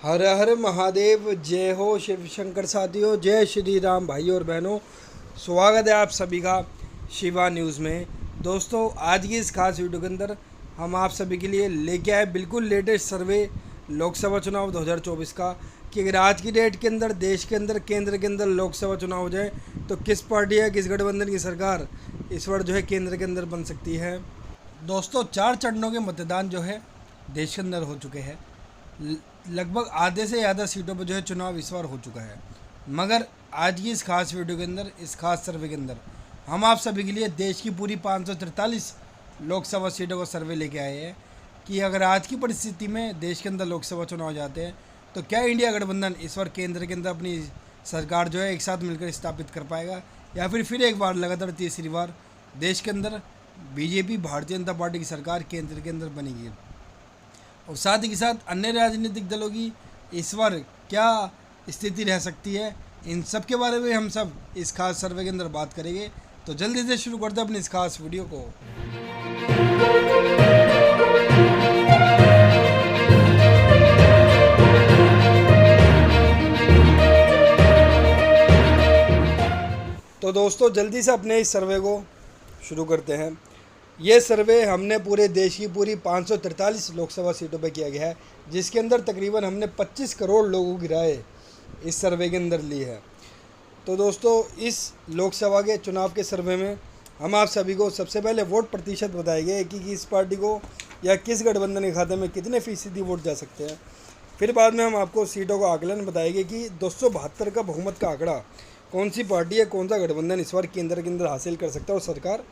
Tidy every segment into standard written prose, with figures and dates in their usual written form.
हर हर महादेव। जय हो शिव शंकर साथियों, जय श्री राम भाइयों और बहनों। स्वागत है आप सभी का शिवा न्यूज़ में। दोस्तों, आज की इस खास वीडियो के अंदर हम आप सभी के लिए लेके आए बिल्कुल लेटेस्ट सर्वे लोकसभा चुनाव 2024 का कि अगर आज की डेट के अंदर देश के अंदर केंद्र के अंदर लोकसभा चुनाव हो जाए तो किस पार्टी या किस गठबंधन की सरकार इस बार जो है केंद्र के अंदर बन सकती है। दोस्तों, 4 चरणों के मतदान जो है देश के अंदर हो चुके हैं। लगभग आधे से ज़्यादा सीटों पर जो है चुनाव इस बार हो चुका है। मगर आज की इस खास वीडियो के अंदर, इस खास सर्वे के अंदर हम आप सभी के लिए देश की पूरी 543 लोकसभा सीटों का सर्वे लेके आए हैं कि अगर आज की परिस्थिति में देश के अंदर लोकसभा चुनाव हो जाते हैं तो क्या इंडिया गठबंधन इस बार केंद्र के अंदर अपनी सरकार जो है एक साथ मिलकर स्थापित कर पाएगा, या फिर एक बार लगातार तीसरी बार देश के अंदर बीजेपी भारतीय जनता पार्टी की सरकार केंद्र के अंदर बनेगी। और साथ ही के साथ अन्य राजनीतिक दलों की इस बार क्या स्थिति रह सकती है, इन सब के बारे में हम सब इस खास सर्वे के अंदर बात करेंगे। तो जल्दी से शुरू करते हैं अपनी इस खास वीडियो को। तो दोस्तों, जल्दी से अपने इस सर्वे को शुरू करते हैं। ये सर्वे हमने पूरे देश की पूरी 543 लोकसभा सीटों पे किया गया है, जिसके अंदर तकरीबन हमने 25 करोड़ लोगों की राय इस सर्वे के अंदर ली है। तो दोस्तों, इस लोकसभा के चुनाव के सर्वे में हम आप सभी को सबसे पहले वोट प्रतिशत बताएंगे कि किस पार्टी को या किस गठबंधन के खाते में कितने फीसदी वोट जा सकते हैं। फिर बाद में हम आपको सीटों का आकलन बताएंगे कि 272 का बहुमत का आंकड़ा कौन सी पार्टी या कौन सा गठबंधन इस बार केंद्र के अंदर हासिल कर सकता है और सरकार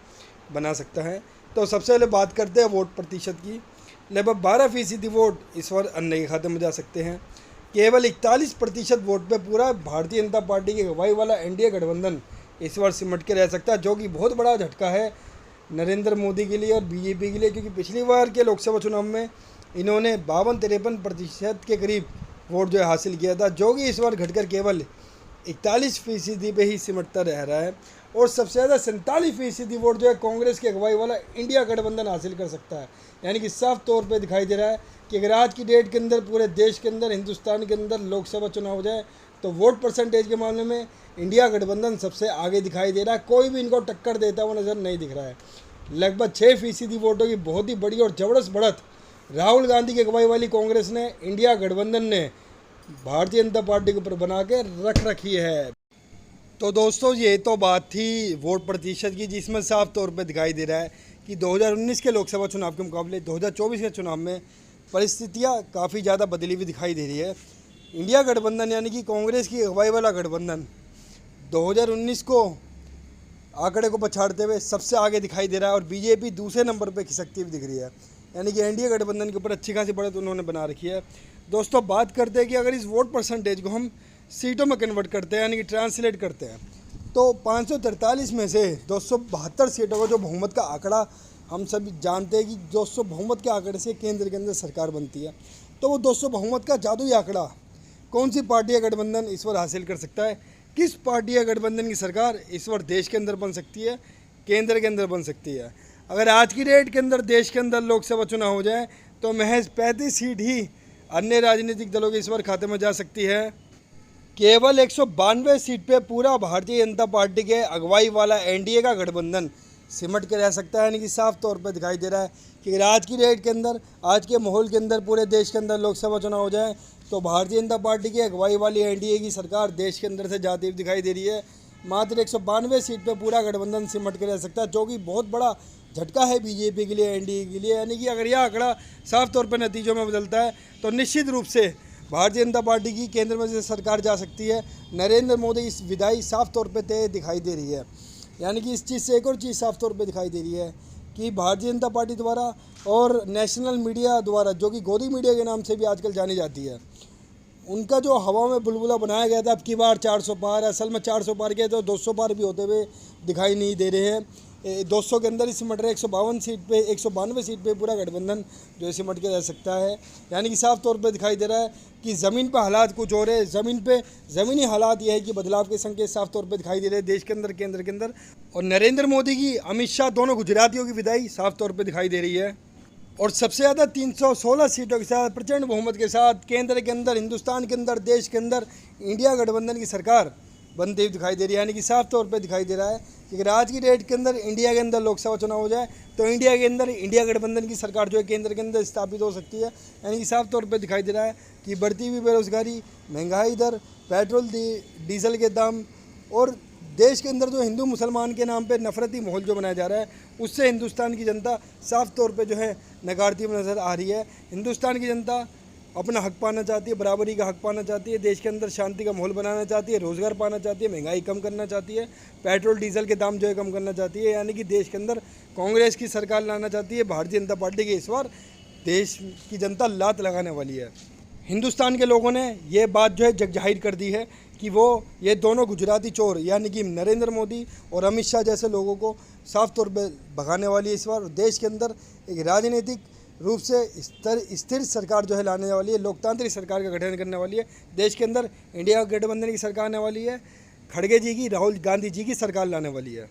बना सकता है। तो सबसे पहले बात करते हैं वोट प्रतिशत की। लगभग 12% वोट इस बार अन्य के खाते में जा सकते हैं। केवल 41% वोट पे पूरा भारतीय जनता पार्टी की अगुवाई वाला एनडीए गठबंधन इस बार सिमट के रह सकता है, जो कि बहुत बड़ा झटका है नरेंद्र मोदी के लिए और बीजेपी के लिए, क्योंकि पिछली बार के लोकसभा चुनाव में इन्होंने 52-53% के करीब वोट जो है हासिल किया था, जो कि इस बार घटकर केवल 41% पे ही सिमटता रह रहा है। और सबसे ज़्यादा 47% वोट जो है कांग्रेस की अगुवाई वाला इंडिया गठबंधन हासिल कर सकता है। यानी कि साफ तौर पे दिखाई दे रहा है कि अगर आज की डेट के अंदर पूरे देश के अंदर, हिंदुस्तान के अंदर लोकसभा चुनाव हो जाए तो वोट परसेंटेज के मामले में इंडिया गठबंधन सबसे आगे दिखाई दे रहा है। कोई भी इनको टक्कर देता हुआ नज़र नहीं दिख रहा है। लगभग 6% वोटों की बहुत ही बड़ी और ज़बरदस्त बढ़त राहुल गांधी की अगुवाई वाली कांग्रेस ने, इंडिया गठबंधन ने भारतीय जनता पार्टी के ऊपर बना के रख रखी है। तो दोस्तों, ये तो बात थी वोट प्रतिशत की, जिसमें साफ तौर पे दिखाई दे रहा है कि 2019 के लोकसभा चुनाव के मुकाबले 2024 के चुनाव में परिस्थितियाँ काफ़ी ज़्यादा बदली हुई दिखाई दे रही है। इंडिया गठबंधन यानी कि कांग्रेस की अगुवाई वाला गठबंधन 2019 को आंकड़े को पछाड़ते हुए सबसे आगे दिखाई दे रहा है और बीजेपी दूसरे नंबर पर खिसकती हुई दिख रही है। यानी कि एनडीए गठबंधन के ऊपर अच्छी खासी बढ़त उन्होंने बना रखी है। दोस्तों, बात करते हैं कि अगर इस वोट परसेंटेज को हम सीटों में कन्वर्ट करते हैं, यानी कि ट्रांसलेट करते हैं, तो 543 में से 272 सीटों का जो बहुमत का आंकड़ा, हम सभी जानते हैं कि 200 बहुमत के आंकड़े से केंद्र के अंदर सरकार बनती है। तो वो 200 बहुमत का जादुई आंकड़ा कौन सी पार्टी या गठबंधन इस बार हासिल कर सकता है, किस पार्टी या गठबंधन की सरकार इस बार देश के अंदर बन सकती है, केंद्र के अंदर बन सकती है। अगर आज की डेट के अंदर देश के अंदर लोकसभा चुनाव हो जाए तो महज 35 सीट ही अन्य राजनीतिक दलों के इस बार खाते में जा सकती है। केवल 192 सीट पे पूरा भारतीय जनता पार्टी के अगुवाई वाला एनडीए का गठबंधन सिमट के रह सकता है। यानी कि साफ तौर पे दिखाई दे रहा है कि अगर आज की डेट के अंदर, आज के माहौल के अंदर पूरे देश के अंदर लोकसभा चुनाव हो जाए तो भारतीय जनता पार्टी की अगुवाई वाली एनडीए की सरकार देश के अंदर से जाती हुई दिखाई दे रही है। मात्र 192 सीट पे पूरा गठबंधन सिमट के रह सकता है, जो कि बहुत बड़ा झटका है बीजेपी के लिए, एनडीए के लिए। यानी कि अगर यह आंकड़ा साफ तौर पर नतीजों में बदलता है तो निश्चित रूप से भारतीय जनता पार्टी की केंद्र में से सरकार जा सकती है। नरेंद्र मोदी इस विदाई साफ तौर पे तय दिखाई दे रही है। यानी कि इस चीज़ से एक और चीज़ साफ तौर पे दिखाई दे रही है कि भारतीय जनता पार्टी द्वारा और नेशनल मीडिया द्वारा, जो कि गोदी मीडिया के नाम से भी आजकल जानी जाती है, उनका जो हवा में बुलबुला बनाया गया था अब की बार 400 पार, असल में 400 पार के तो 200 पार भी होते हुए दिखाई नहीं दे रहे हैं। 200 के अंदर ही सिमट रहे, 152 सीट पे, 192 सीट पे पूरा गठबंधन जो है सिमट के रह सकता है। यानी कि साफ तौर पे दिखाई दे रहा है कि ज़मीन पर हालात कुछ और है। ज़मीनी हालात ये है कि बदलाव के संकेत साफ तौर पे दिखाई दे रहे हैं देश के अंदर, केंद्र के अंदर। और नरेंद्र मोदी की, अमित शाह, दोनों गुजरातियों की विदाई साफ तौर पर दिखाई दे रही है। और सबसे ज़्यादा 316 सीटों के साथ प्रचंड बहुमत के साथ केंद्र के अंदर, हिंदुस्तान के अंदर, देश के अंदर इंडिया गठबंधन की सरकार बनती हुई दिखाई दे रही है। यानी कि साफ तौर पे दिखाई दे रहा है कि अगर आज की डेट के अंदर इंडिया के अंदर लोकसभा चुनाव हो जाए तो इंडिया के अंदर इंडिया गठबंधन की सरकार जो है केंद्र के अंदर स्थापित हो सकती है। यानी कि साफ तौर पे दिखाई दे रहा है कि बढ़ती हुई बेरोजगारी, महंगाई दर, पेट्रोल डीजल के दाम और देश के अंदर जो हिंदू मुसलमान के नाम पे नफरती माहौल जो बनाया जा रहा है, उससे हिंदुस्तान की जनता साफ तौर पे जो है नकारती हुई नज़र आ रही है। हिंदुस्तान की जनता अपना हक पाना चाहती है, बराबरी का हक पाना चाहती है, देश के अंदर शांति का माहौल बनाना चाहती है, रोज़गार पाना चाहती है, महंगाई कम करना चाहती है, पेट्रोल डीजल के दाम जो है कम करना चाहती है। यानी कि देश के अंदर कांग्रेस की सरकार लाना चाहती है। भारतीय जनता पार्टी की इस बार देश की जनता लात लगाने वाली है। हिंदुस्तान के लोगों ने ये बात जो है जग जाहिर कर दी है कि वो ये दोनों गुजराती चोर यानी कि नरेंद्र मोदी और अमित शाह जैसे लोगों को साफ तौर पे भगाने वाली है इस बार। देश के अंदर एक राजनीतिक रूप से स्थिर सरकार जो है लाने वाली है, लोकतांत्रिक सरकार का गठन करने वाली है। देश के अंदर इंडिया गठबंधन की सरकार आने वाली है, खड़गे जी की, राहुल गांधी जी की सरकार लाने वाली है।